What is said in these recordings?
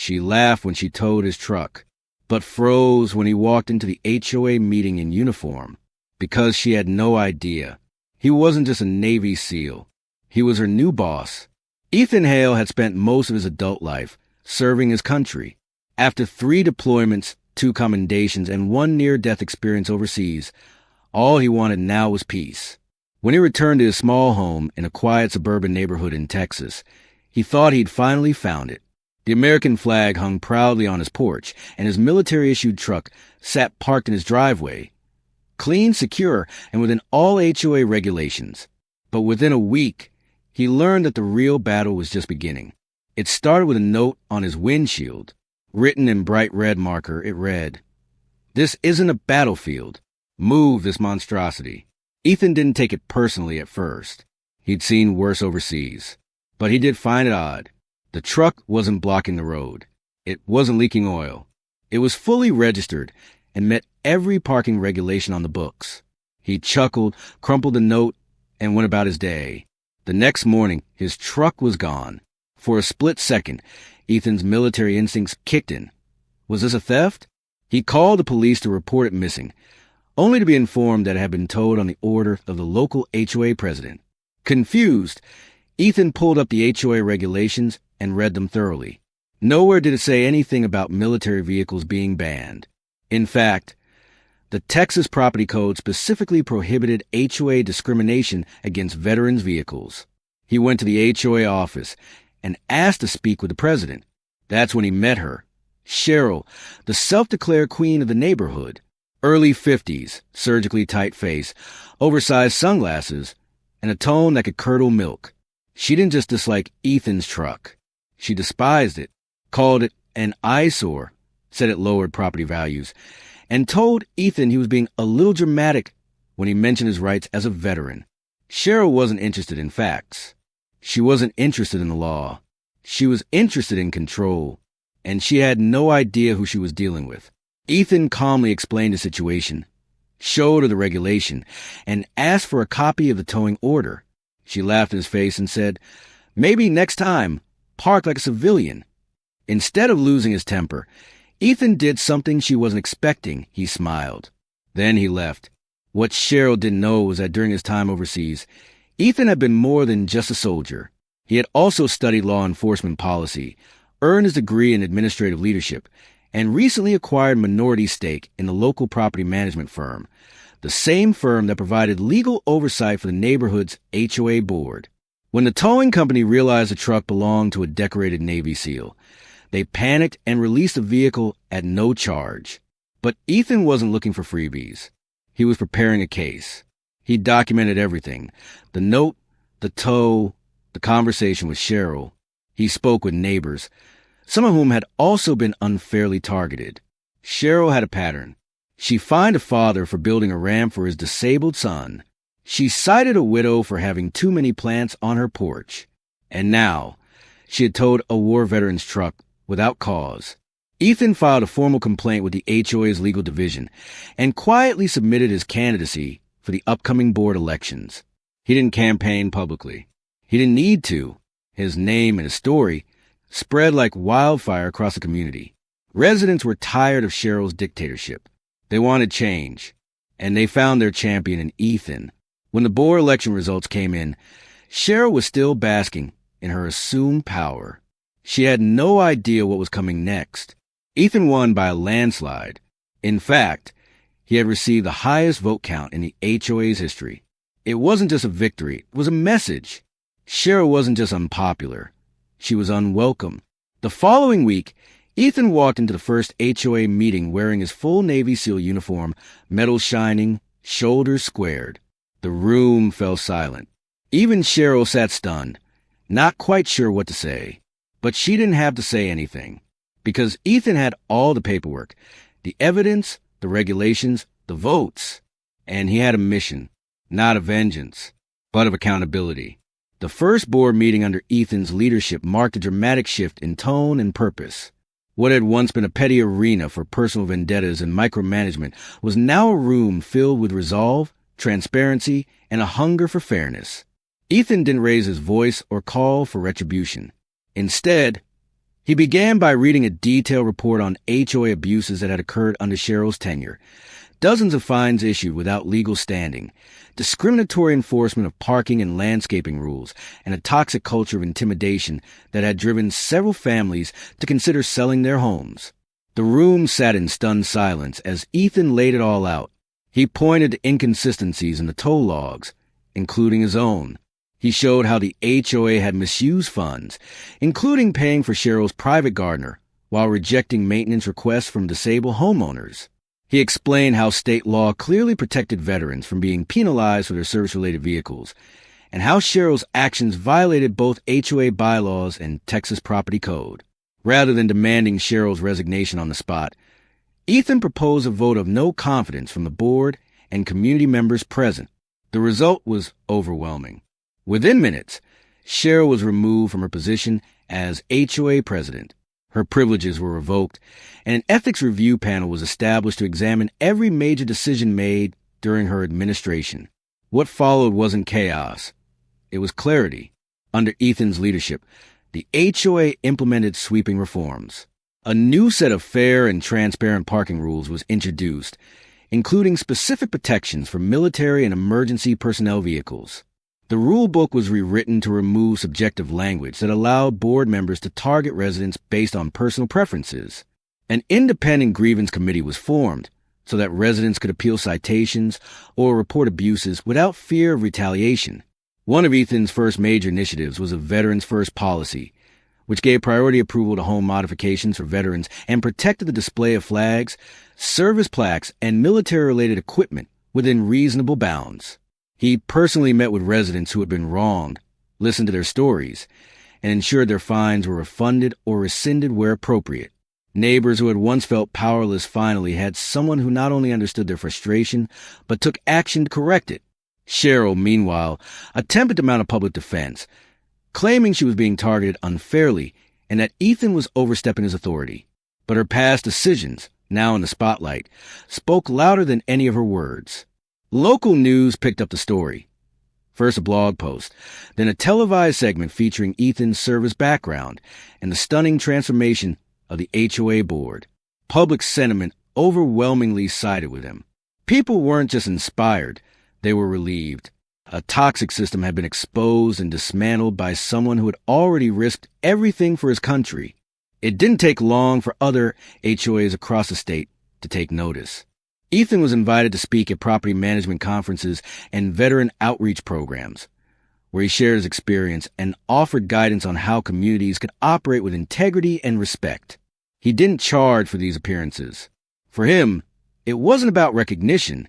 She laughed when she towed his truck, but froze when he walked into the HOA meeting in uniform, because she had no idea. He wasn't just a Navy SEAL. He was her new boss. Ethan Hale had spent most of his adult life serving his country. After 3 deployments, 2 commendations, and 1 near-death experience overseas, all he wanted now was peace. When he returned to his small home in a quiet suburban neighborhood in Texas, he thought he'd finally found it. The American flag hung proudly on his porch, and his military-issued truck sat parked in his driveway. Clean, secure, and within all HOA regulations. But within a week, he learned that the real battle was just beginning. It started with a note on his windshield. Written in bright red marker, it read, "This isn't a battlefield. Move this monstrosity." Ethan didn't take it personally at first. He'd seen worse overseas. But he did find it odd. The truck wasn't blocking the road. It wasn't leaking oil. It was fully registered and met every parking regulation on the books. He chuckled, crumpled the note, and went about his day. The next morning, his truck was gone. For a split second, Ethan's military instincts kicked in. Was this a theft? He called the police to report it missing, only to be informed that it had been towed on the order of the local HOA president. Confused, Ethan pulled up the HOA regulations and read them thoroughly. Nowhere did it say anything about military vehicles being banned. In fact, the Texas Property Code specifically prohibited HOA discrimination against veterans' vehicles. He went to the HOA office and asked to speak with the president. That's when he met her. Cheryl, the self-declared queen of the neighborhood. Early 50s, surgically tight face, oversized sunglasses, and a tone that could curdle milk. She didn't just dislike Ethan's truck. She despised it, called it an eyesore, said it lowered property values, and told Ethan he was being a little dramatic when he mentioned his rights as a veteran. Cheryl wasn't interested in facts. She wasn't interested in the law. She was interested in control, and she had no idea who she was dealing with. Ethan calmly explained the situation, showed her the regulation, and asked for a copy of the towing order. She laughed in his face and said, "Maybe next time, park like a civilian." Instead of losing his temper, Ethan did something she wasn't expecting. He smiled. Then he left. What Cheryl didn't know was that during his time overseas, Ethan had been more than just a soldier. He had also studied law enforcement policy, earned his degree in administrative leadership, and recently acquired minority stake in the local property management firm, the same firm that provided legal oversight for the neighborhood's HOA board. When the towing company realized the truck belonged to a decorated Navy SEAL, they panicked and released the vehicle at no charge. But Ethan wasn't looking for freebies. He was preparing a case. He documented everything: the note, the tow, the conversation with Cheryl. He spoke with neighbors, some of whom had also been unfairly targeted. Cheryl had a pattern. She fined a father for building a ramp for his disabled son. She cited a widow for having too many plants on her porch. And now, she had towed a war veteran's truck without cause. Ethan filed a formal complaint with the HOA's legal division and quietly submitted his candidacy for the upcoming board elections. He didn't campaign publicly. He didn't need to. His name and his story spread like wildfire across the community. Residents were tired of Cheryl's dictatorship. They wanted change, and they found their champion in Ethan. When the board election results came in, Cheryl was still basking in her assumed power. She had no idea what was coming next. Ethan won by a landslide. In fact, he had received the highest vote count in the HOA's history. It wasn't just a victory, it was a message. Cheryl wasn't just unpopular. She was unwelcome. The following week, Ethan walked into the first HOA meeting wearing his full Navy SEAL uniform, medals shining, shoulders squared. The room fell silent. Even Cheryl sat stunned, not quite sure what to say. But she didn't have to say anything, because Ethan had all the paperwork, the evidence, the regulations, the votes. And he had a mission, not of vengeance, but of accountability. The first board meeting under Ethan's leadership marked a dramatic shift in tone and purpose. What had once been a petty arena for personal vendettas and micromanagement was now a room filled with resolve, transparency, and a hunger for fairness. Ethan didn't raise his voice or call for retribution. Instead, He began by reading a detailed report on HOA abuses that had occurred under Cheryl's tenure. Dozens of fines issued without legal standing, discriminatory enforcement of parking and landscaping rules, and a toxic culture of intimidation that had driven several families to consider selling their homes. The room sat in stunned silence as Ethan laid it all out. He pointed to inconsistencies in the toll logs, including his own. He showed how the HOA had misused funds, including paying for Cheryl's private gardener, while rejecting maintenance requests from disabled homeowners. He explained how state law clearly protected veterans from being penalized for their service-related vehicles, and how Cheryl's actions violated both HOA bylaws and Texas property code. Rather than demanding Cheryl's resignation on the spot, Ethan proposed a vote of no confidence from the board and community members present. The result was overwhelming. Within minutes, Cheryl was removed from her position as HOA president. Her privileges were revoked, and an ethics review panel was established to examine every major decision made during her administration. What followed wasn't chaos. It was clarity. Under Ethan's leadership, the HOA implemented sweeping reforms. A new set of fair and transparent parking rules was introduced, including specific protections for military and emergency personnel vehicles. The rule book was rewritten to remove subjective language that allowed board members to target residents based on personal preferences. An independent grievance committee was formed so that residents could appeal citations or report abuses without fear of retaliation. One of Ethan's first major initiatives was a Veterans First policy, which gave priority approval to home modifications for veterans and protected the display of flags, service plaques, and military-related equipment within reasonable bounds. He personally met with residents who had been wronged, listened to their stories, and ensured their fines were refunded or rescinded where appropriate. Neighbors who had once felt powerless finally had someone who not only understood their frustration, but took action to correct it. Cheryl, meanwhile, attempted to mount a public defense, claiming she was being targeted unfairly and that Ethan was overstepping his authority. But her past decisions, now in the spotlight, spoke louder than any of her words. Local news picked up the story. First a blog post, then a televised segment featuring Ethan's service background and the stunning transformation of the HOA board. Public sentiment overwhelmingly sided with him. People weren't just inspired, they were relieved. A toxic system had been exposed and dismantled by someone who had already risked everything for his country. It didn't take long for other HOAs across the state to take notice. Ethan was invited to speak at property management conferences and veteran outreach programs, where he shared his experience and offered guidance on how communities could operate with integrity and respect. He didn't charge for these appearances. For him, it wasn't about recognition.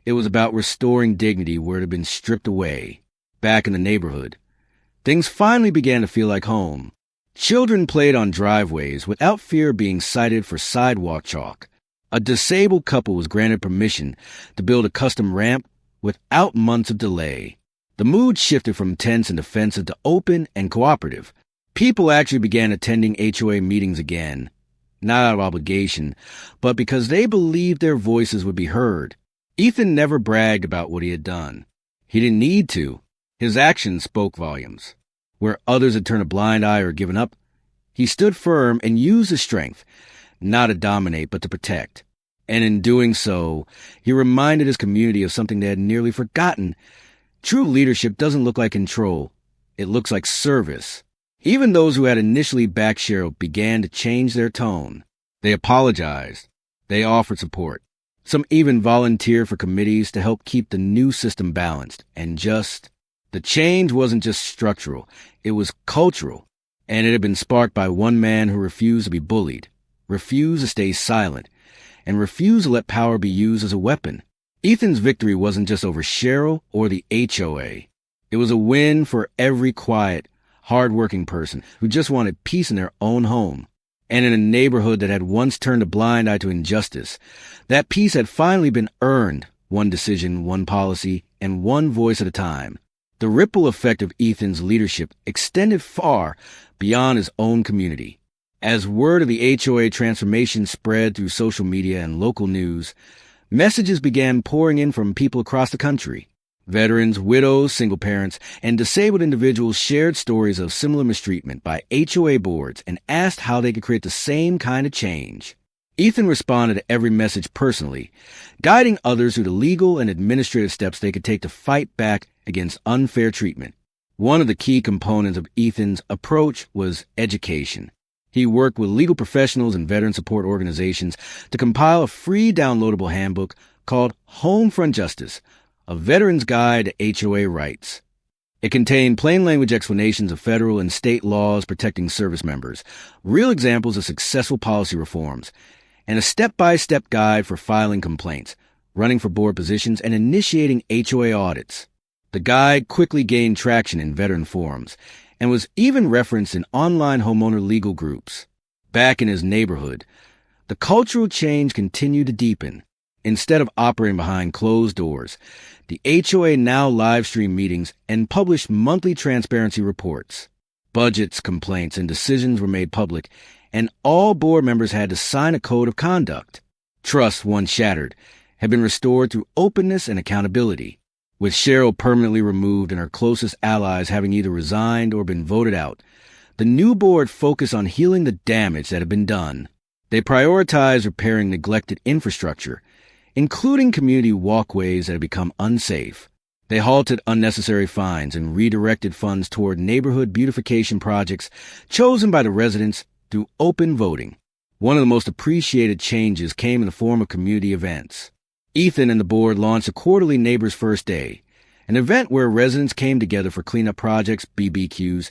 It was about restoring dignity where it had been stripped away. Back in the neighborhood, things finally began to feel like home. Children played on driveways without fear of being cited for sidewalk chalk. A disabled couple was granted permission to build a custom ramp without months of delay. The mood shifted from tense and defensive to open and cooperative. People actually began attending HOA meetings again, not out of obligation, but because they believed their voices would be heard. Ethan never bragged about what he had done. He didn't need to. His actions spoke volumes. Where others had turned a blind eye or given up, he stood firm and used his strength, not to dominate, but to protect. And in doing so, he reminded his community of something they had nearly forgotten. True leadership doesn't look like control. It looks like service. Even those who had initially backed Cheryl began to change their tone. They apologized. They offered support. Some even volunteered for committees to help keep the new system balanced and just. The change wasn't just structural. It was cultural. And it had been sparked by one man who refused to be bullied, refused to stay silent, and refused to let power be used as a weapon. Ethan's victory wasn't just over Cheryl or the HOA. It was a win for every quiet, hard-working person who just wanted peace in their own home. And in a neighborhood that had once turned a blind eye to injustice, that peace had finally been earned, one decision, one policy, and one voice at a time. The ripple effect of Ethan's leadership extended far beyond his own community. As word of the HOA transformation spread through social media and local news, messages began pouring in from people across the country. Veterans, widows, single parents, and disabled individuals shared stories of similar mistreatment by HOA boards and asked how they could create the same kind of change. Ethan responded to every message personally, guiding others through the legal and administrative steps they could take to fight back against unfair treatment. One of the key components of Ethan's approach was education. He worked with legal professionals and veteran support organizations to compile a free downloadable handbook called Home Front Justice, a veteran's guide to HOA rights. It contained plain language explanations of federal and state laws protecting service members, real examples of successful policy reforms, and a step-by-step guide for filing complaints, running for board positions, and initiating HOA audits. The guide quickly gained traction in veteran forums and was even referenced in online homeowner legal groups. Back in his neighborhood, the cultural change continued to deepen. Instead of operating behind closed doors, the HOA now live-streamed meetings and published monthly transparency reports. Budgets, complaints, and decisions were made public, and all board members had to sign a code of conduct. Trust, once shattered, had been restored through openness and accountability. With Cheryl permanently removed and her closest allies having either resigned or been voted out, the new board focused on healing the damage that had been done. They prioritized repairing neglected infrastructure, including community walkways that had become unsafe. They halted unnecessary fines and redirected funds toward neighborhood beautification projects chosen by the residents through open voting. One of the most appreciated changes came in the form of community events. Ethan and the board launched a quarterly Neighbors First Day, an event where residents came together for cleanup projects, BBQs,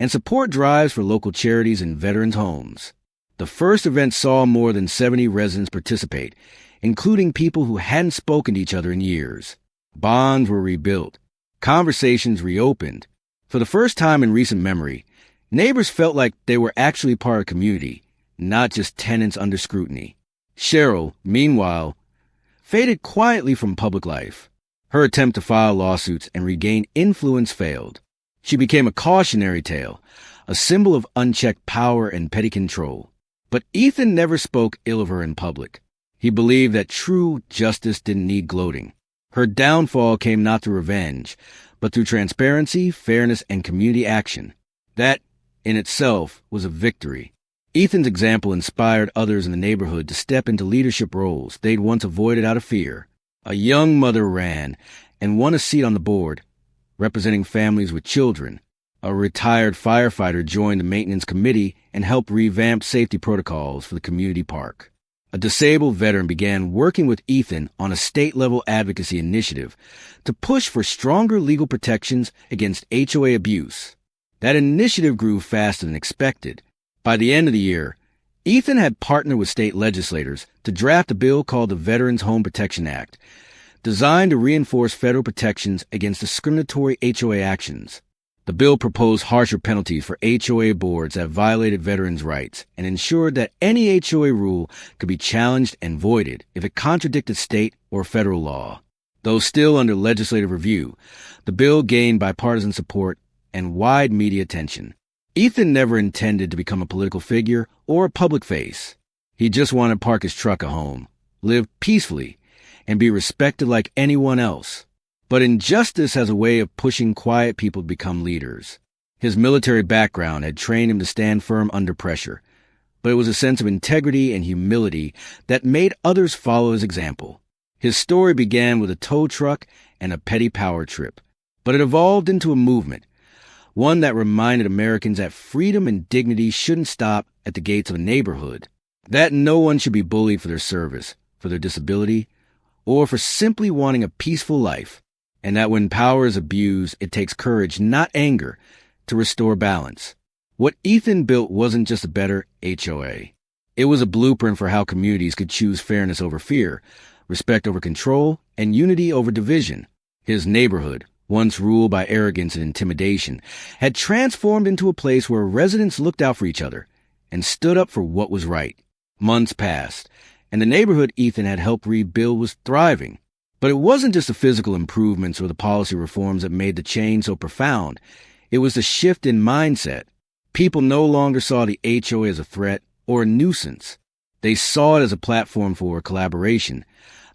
and support drives for local charities and veterans' homes. The first event saw more than 70 residents participate, including people who hadn't spoken to each other in years. Bonds were rebuilt. Conversations reopened. For the first time in recent memory, neighbors felt like they were actually part of community, not just tenants under scrutiny. Cheryl, meanwhile, faded quietly from public life. Her attempt to file lawsuits and regain influence failed. She became a cautionary tale, a symbol of unchecked power and petty control. But Ethan never spoke ill of her in public. He believed that true justice didn't need gloating. Her downfall came not through revenge, but through transparency, fairness, and community action. That, in itself, was a victory. Ethan's example inspired others in the neighborhood to step into leadership roles they'd once avoided out of fear. A young mother ran and won a seat on the board, representing families with children. A retired firefighter joined the maintenance committee and helped revamp safety protocols for the community park. A disabled veteran began working with Ethan on a state-level advocacy initiative to push for stronger legal protections against HOA abuse. That initiative grew faster than expected. By the end of the year, Ethan had partnered with state legislators to draft a bill called the Veterans Home Protection Act, designed to reinforce federal protections against discriminatory HOA actions. The bill proposed harsher penalties for HOA boards that violated veterans' rights and ensured that any HOA rule could be challenged and voided if it contradicted state or federal law. Though still under legislative review, the bill gained bipartisan support and wide media attention. Ethan never intended to become a political figure or a public face. He just wanted to park his truck at home, live peacefully, and be respected like anyone else. But injustice has a way of pushing quiet people to become leaders. His military background had trained him to stand firm under pressure, but it was a sense of integrity and humility that made others follow his example. His story began with a tow truck and a petty power trip, but it evolved into a movement, one that reminded Americans that freedom and dignity shouldn't stop at the gates of a neighborhood, that no one should be bullied for their service, for their disability, or for simply wanting a peaceful life, and that when power is abused, it takes courage, not anger, to restore balance. What Ethan built wasn't just a better HOA. It was a blueprint for how communities could choose fairness over fear, respect over control, and unity over division. His neighborhood, once ruled by arrogance and intimidation, had transformed into a place where residents looked out for each other and stood up for what was right. Months passed, and the neighborhood Ethan had helped rebuild was thriving. But it wasn't just the physical improvements or the policy reforms that made the change so profound. It was the shift in mindset. People no longer saw the HOA as a threat or a nuisance. They saw it as a platform for collaboration,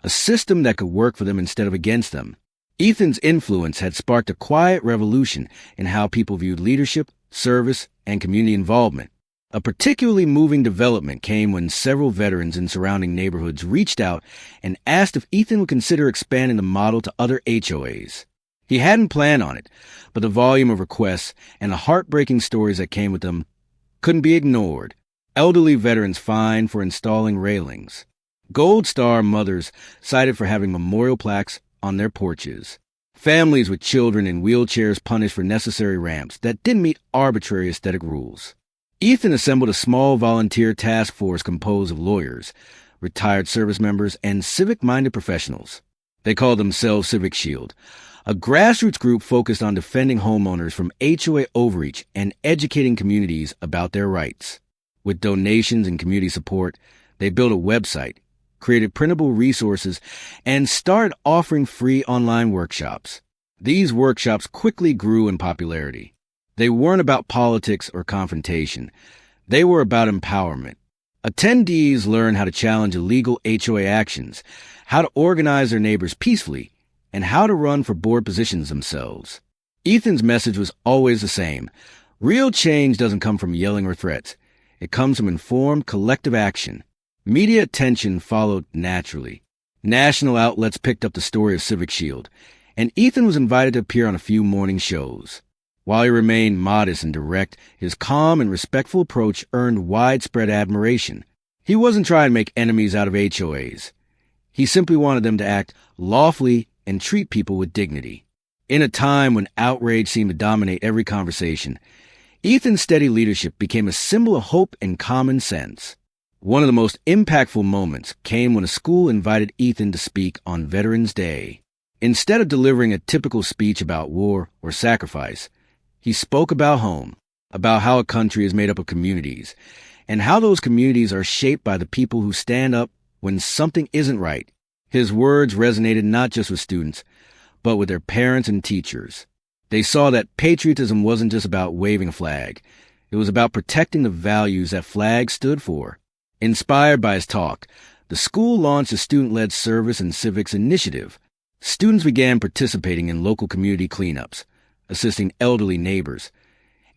a system that could work for them instead of against them. Ethan's influence had sparked a quiet revolution in how people viewed leadership, service, and community involvement. A particularly moving development came when several veterans in surrounding neighborhoods reached out and asked if Ethan would consider expanding the model to other HOAs. He hadn't planned on it, but the volume of requests and the heartbreaking stories that came with them couldn't be ignored. Elderly veterans fined for installing railings. Gold Star mothers cited for having memorial plaques on their porches. Families with children in wheelchairs punished for necessary ramps that didn't meet arbitrary aesthetic rules. Ethan assembled a small volunteer task force composed of lawyers, retired service members, and civic-minded professionals. They called themselves Civic Shield, a grassroots group focused on defending homeowners from HOA overreach and educating communities about their rights. With donations and community support, they built a website, created printable resources, and started offering free online workshops. These workshops quickly grew in popularity. They weren't about politics or confrontation. They were about empowerment. Attendees learned how to challenge illegal HOA actions, how to organize their neighbors peacefully, and how to run for board positions themselves. Ethan's message was always the same. Real change doesn't come from yelling or threats. It comes from informed collective action. Media attention followed naturally. National outlets picked up the story of Civic Shield, and Ethan was invited to appear on a few morning shows. While he remained modest and direct, his calm and respectful approach earned widespread admiration. He wasn't trying to make enemies out of HOAs. He simply wanted them to act lawfully and treat people with dignity. In a time when outrage seemed to dominate every conversation, Ethan's steady leadership became a symbol of hope and common sense. One of the most impactful moments came when a school invited Ethan to speak on Veterans Day. Instead of delivering a typical speech about war or sacrifice, he spoke about home, about how a country is made up of communities, and how those communities are shaped by the people who stand up when something isn't right. His words resonated not just with students, but with their parents and teachers. They saw that patriotism wasn't just about waving a flag. It was about protecting the values that flag stood for. Inspired by his talk, the school launched a student-led service and civics initiative. Students began participating in local community cleanups, assisting elderly neighbors,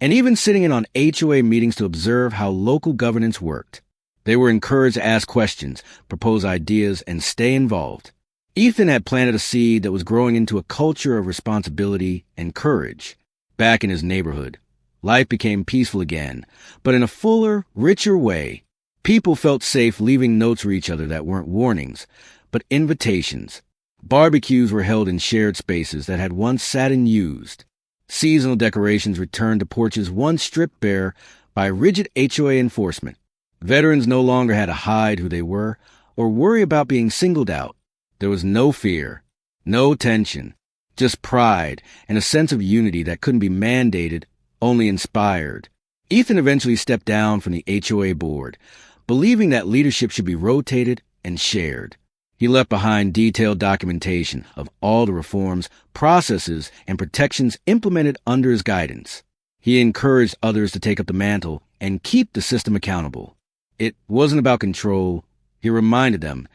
and even sitting in on HOA meetings to observe how local governance worked. They were encouraged to ask questions, propose ideas, and stay involved. Ethan had planted a seed that was growing into a culture of responsibility and courage. Back in his neighborhood, life became peaceful again, but in a fuller, richer way. People felt safe leaving notes for each other that weren't warnings, but invitations. Barbecues were held in shared spaces that had once sat unused. Seasonal decorations returned to porches once stripped bare by rigid HOA enforcement. Veterans no longer had to hide who they were or worry about being singled out. There was no fear, no tension, just pride and a sense of unity that couldn't be mandated, only inspired. Ethan eventually stepped down from the HOA board, believing that leadership should be rotated and shared. He left behind detailed documentation of all the reforms, processes, and protections implemented under his guidance. He encouraged others to take up the mantle and keep the system accountable. It wasn't about control, he reminded them.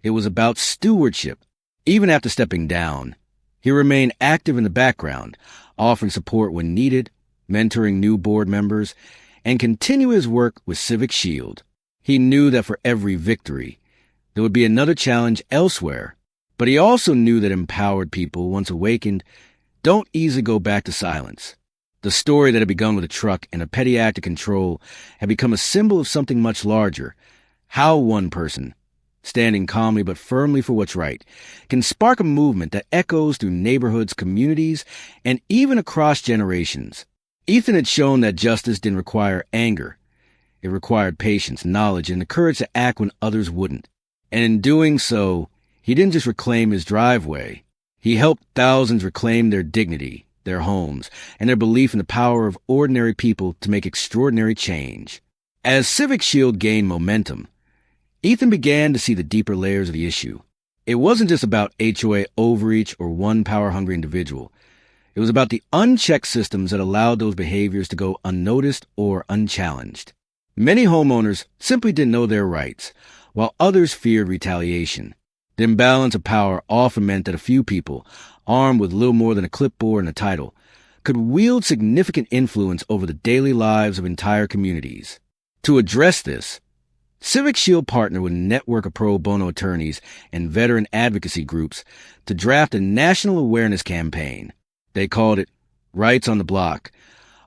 It was about stewardship. Even after stepping down, he remained active in the background, offering support when needed, mentoring new board members, and continuing his work with Civic Shield. He knew that for every victory, there would be another challenge elsewhere, but he also knew that empowered people, once awakened, don't easily go back to silence. The story that had begun with a truck and a petty act of control had become a symbol of something much larger. How one person, standing calmly but firmly for what's right, can spark a movement that echoes through neighborhoods, communities, and even across generations. Ethan had shown that justice didn't require anger. It required patience, knowledge, and the courage to act when others wouldn't. And in doing so, he didn't just reclaim his driveway. He helped thousands reclaim their dignity, their homes, and their belief in the power of ordinary people to make extraordinary change. As Civic Shield gained momentum, Ethan began to see the deeper layers of the issue. It wasn't just about HOA overreach or one power-hungry individual. It was about the unchecked systems that allowed those behaviors to go unnoticed or unchallenged. Many homeowners simply didn't know their rights, while others feared retaliation. The imbalance of power often meant that a few people, armed with little more than a clipboard and a title, could wield significant influence over the daily lives of entire communities. To address this, Civic Shield partnered with a network of pro bono attorneys and veteran advocacy groups to draft a national awareness campaign. They called it Rights on the Block,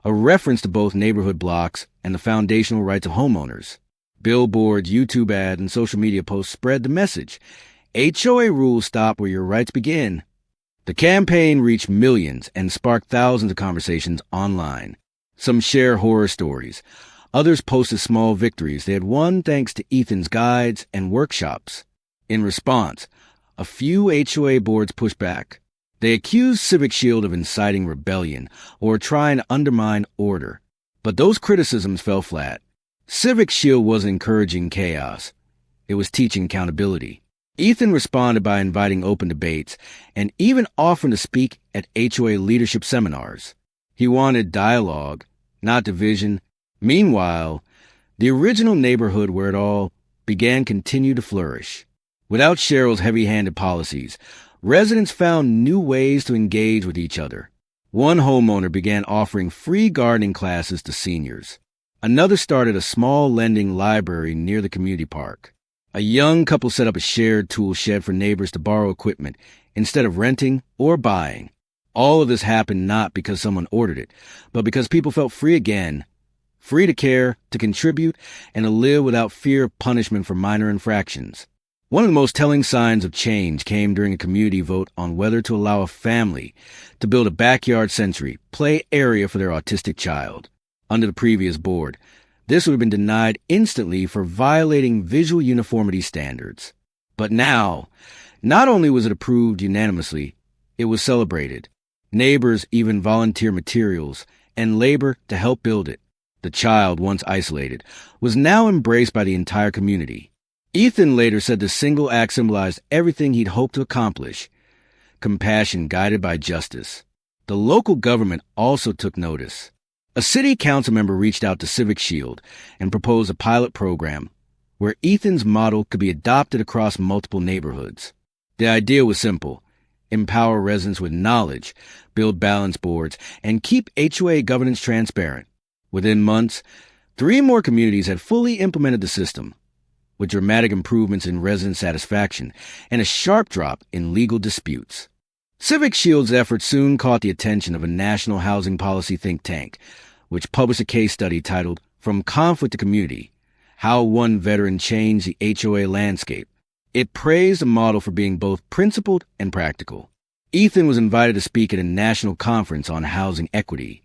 a reference to both neighborhood blocks and the foundational rights of homeowners. Billboards, YouTube ads, and social media posts spread the message. HOA rules stop where your rights begin. The campaign reached millions and sparked thousands of conversations online. Some share horror stories. Others posted small victories they had won thanks to Ethan's guides and workshops. In response, a few HOA boards pushed back. They accused Civic Shield of inciting rebellion or trying to undermine order. But those criticisms fell flat. Civic Shield wasn't encouraging chaos. It was teaching accountability. Ethan responded by inviting open debates and even offering to speak at HOA leadership seminars. He wanted dialogue, not division. Meanwhile, the original neighborhood where it all began continued to flourish. Without Cheryl's heavy-handed policies, residents found new ways to engage with each other. One homeowner began offering free gardening classes to seniors. Another started a small lending library near the community park. A young couple set up a shared tool shed for neighbors to borrow equipment instead of renting or buying. All of this happened not because someone ordered it, but because people felt free again, free to care, to contribute, and to live without fear of punishment for minor infractions. One of the most telling signs of change came during a community vote on whether to allow a family to build a backyard sensory play area for their autistic child. Under the previous board, this would have been denied instantly for violating visual uniformity standards. But now, not only was it approved unanimously, it was celebrated. Neighbors even volunteered materials and labor to help build it. The child, once isolated, was now embraced by the entire community. Ethan later said the single act symbolized everything he'd hoped to accomplish: compassion guided by justice. The local government also took notice. A city council member reached out to Civic Shield and proposed a pilot program where Ethan's model could be adopted across multiple neighborhoods. The idea was simple: empower residents with knowledge, build balance boards, and keep HOA governance transparent. Within months, 3 more communities had fully implemented the system, with dramatic improvements in resident satisfaction and a sharp drop in legal disputes. Civic Shield's efforts soon caught the attention of a national housing policy think tank, which published a case study titled From Conflict to Community: How One Veteran Changed the HOA Landscape. It praised the model for being both principled and practical. Ethan was invited to speak at a national conference on housing equity,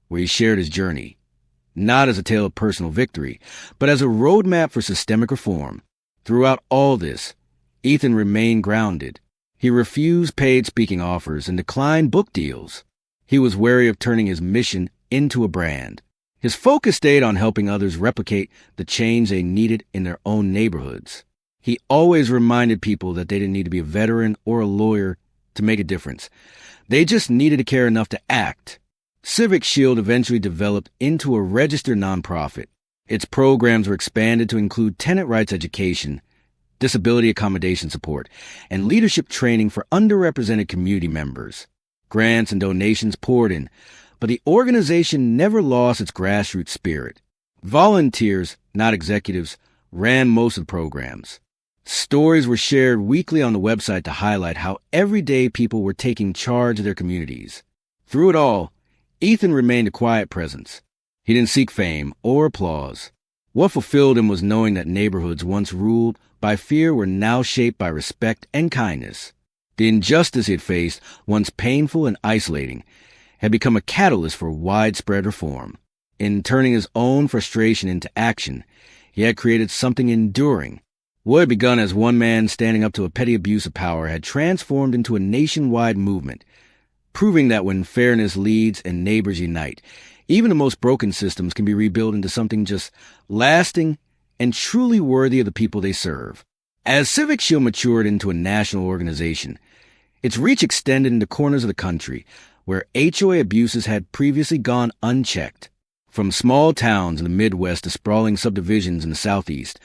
where he shared his journey, not as a tale of personal victory, but as a roadmap for systemic reform. Throughout all this, Ethan remained grounded. He refused paid speaking offers and declined book deals. He was wary of turning his mission into a brand. His focus stayed on helping others replicate the change they needed in their own neighborhoods. He always reminded people that they didn't need to be a veteran or a lawyer to make a difference. They just needed to care enough to act. Civic Shield eventually developed into a registered nonprofit. Its programs were expanded to include tenant rights education, disability accommodation support, and leadership training for underrepresented community members. Grants and donations poured in, but the organization never lost its grassroots spirit. Volunteers, not executives, ran most of the programs. Stories were shared weekly on the website to highlight how everyday people were taking charge of their communities. Through it all, Ethan remained a quiet presence. He didn't seek fame or applause. What fulfilled him was knowing that neighborhoods once ruled by fear were now shaped by respect and kindness. The injustice he had faced, once painful and isolating, had become a catalyst for widespread reform. In turning his own frustration into action, he had created something enduring. What had begun as one man standing up to a petty abuse of power had transformed into a nationwide movement, proving that when fairness leads and neighbors unite, even the most broken systems can be rebuilt into something just lasting and truly worthy of the people they serve. As Civic Shield matured into a national organization, its reach extended into corners of the country where HOA abuses had previously gone unchecked. From small towns in the Midwest to sprawling subdivisions in the Southeast,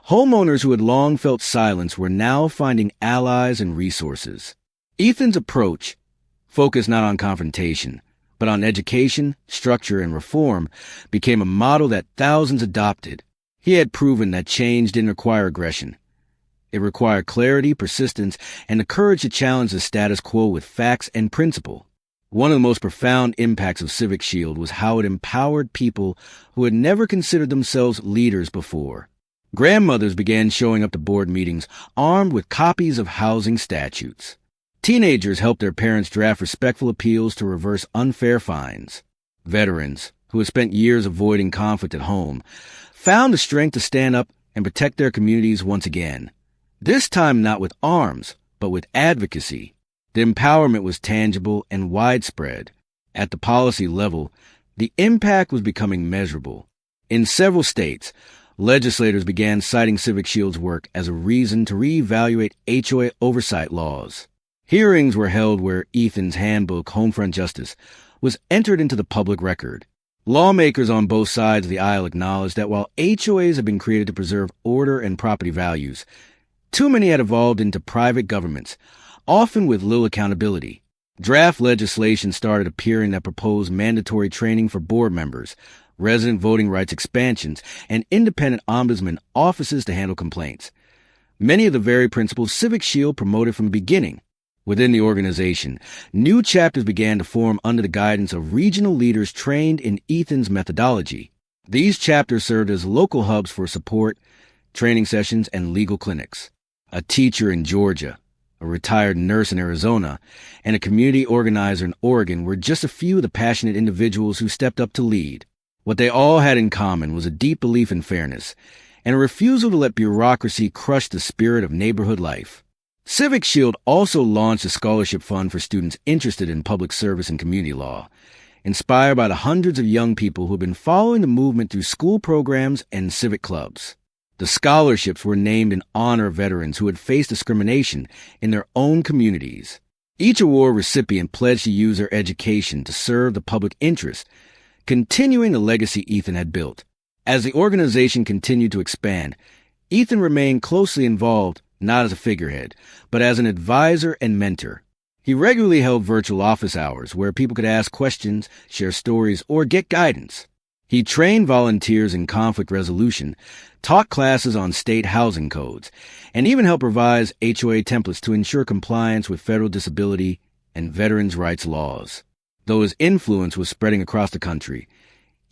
Homeowners who had long felt silence were now finding allies and resources. Ethan's approach, focused not on confrontation, but on education, structure, and reform, became a model that thousands adopted. He had proven that change didn't require aggression. It required clarity, persistence, and the courage to challenge the status quo with facts and principle. One of the most profound impacts of Civic Shield was how it empowered people who had never considered themselves leaders before. Grandmothers began showing up to board meetings armed with copies of housing statutes. Teenagers helped their parents draft respectful appeals to reverse unfair fines. Veterans, who had spent years avoiding conflict at home, found the strength to stand up and protect their communities once again. This time not with arms, but with advocacy. The empowerment was tangible and widespread. At the policy level, the impact was becoming measurable. In several states, legislators began citing Civic Shield's work as a reason to reevaluate HOA oversight laws. Hearings were held where Ethan's handbook, Homefront Justice, was entered into the public record. Lawmakers on both sides of the aisle acknowledged that while HOAs had been created to preserve order and property values, too many had evolved into private governments, often with little accountability. Draft legislation started appearing that proposed mandatory training for board members, resident voting rights expansions, and independent ombudsman offices to handle complaints. Many of the very principles Civic Shield promoted from the beginning. Within the organization, new chapters began to form under the guidance of regional leaders trained in Ethan's methodology. These chapters served as local hubs for support, training sessions, and legal clinics. A teacher in Georgia, a retired nurse in Arizona, and a community organizer in Oregon were just a few of the passionate individuals who stepped up to lead. What they all had in common was a deep belief in fairness and a refusal to let bureaucracy crush the spirit of neighborhood life. Civic Shield also launched a scholarship fund for students interested in public service and community law, inspired by the hundreds of young people who have been following the movement through school programs and civic clubs. The scholarships were named in honor of veterans who had faced discrimination in their own communities. Each award recipient pledged to use their education to serve the public interest, continuing the legacy Ethan had built. As the organization continued to expand, Ethan remained closely involved, not as a figurehead, but as an advisor and mentor. He regularly held virtual office hours where people could ask questions, share stories, or get guidance. He trained volunteers in conflict resolution, taught classes on state housing codes, and even helped revise HOA templates to ensure compliance with federal disability and veterans' rights laws. Though his influence was spreading across the country,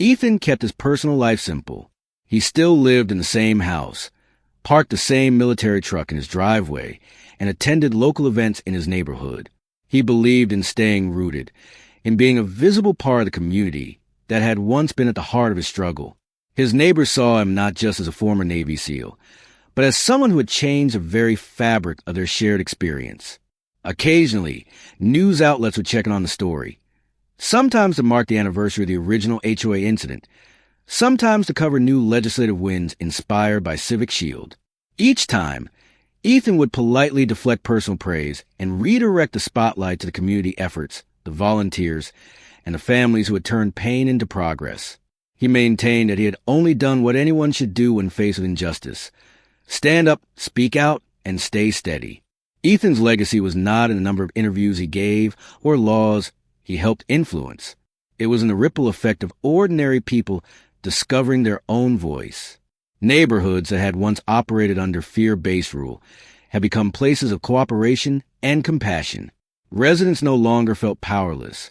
Ethan kept his personal life simple. He still lived in the same house, parked the same military truck in his driveway, and attended local events in his neighborhood. He believed in staying rooted, in being a visible part of the community that had once been at the heart of his struggle. His neighbors saw him not just as a former Navy SEAL, but as someone who had changed the very fabric of their shared experience. Occasionally, news outlets would check in on the story, sometimes to mark the anniversary of the original HOA incident, sometimes to cover new legislative wins inspired by Civic Shield. Each time, Ethan would politely deflect personal praise and redirect the spotlight to the community efforts, the volunteers, and the families who had turned pain into progress. He maintained that he had only done what anyone should do when faced with injustice: stand up, speak out, and stay steady. Ethan's legacy was not in the number of interviews he gave or laws he helped influence. It was in the ripple effect of ordinary people discovering their own voice. Neighborhoods that had once operated under fear-based rule had become places of cooperation and compassion. Residents no longer felt powerless.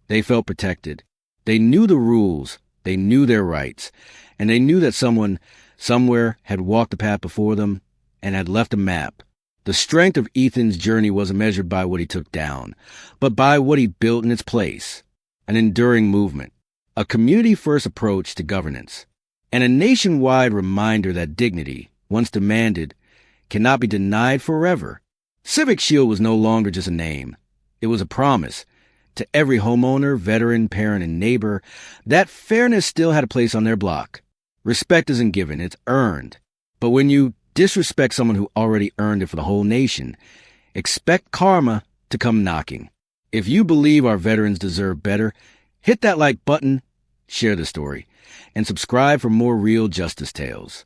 They felt protected. They knew the rules, they knew their rights, and they knew that someone, somewhere, had walked the path before them and had left a map. The strength of Ethan's journey wasn't measured by what he took down, but by what he built in its place. An enduring movement, a community-first approach to governance, and a nationwide reminder that dignity, once demanded, cannot be denied forever. Civic Shield was no longer just a name. It was a promise to every homeowner, veteran, parent, and neighbor that fairness still had a place on their block. Respect isn't given, it's earned. But when you disrespect someone who already earned it for the whole nation, expect karma to come knocking. If you believe our veterans deserve better, hit that like button, share the story, and subscribe for more real justice tales.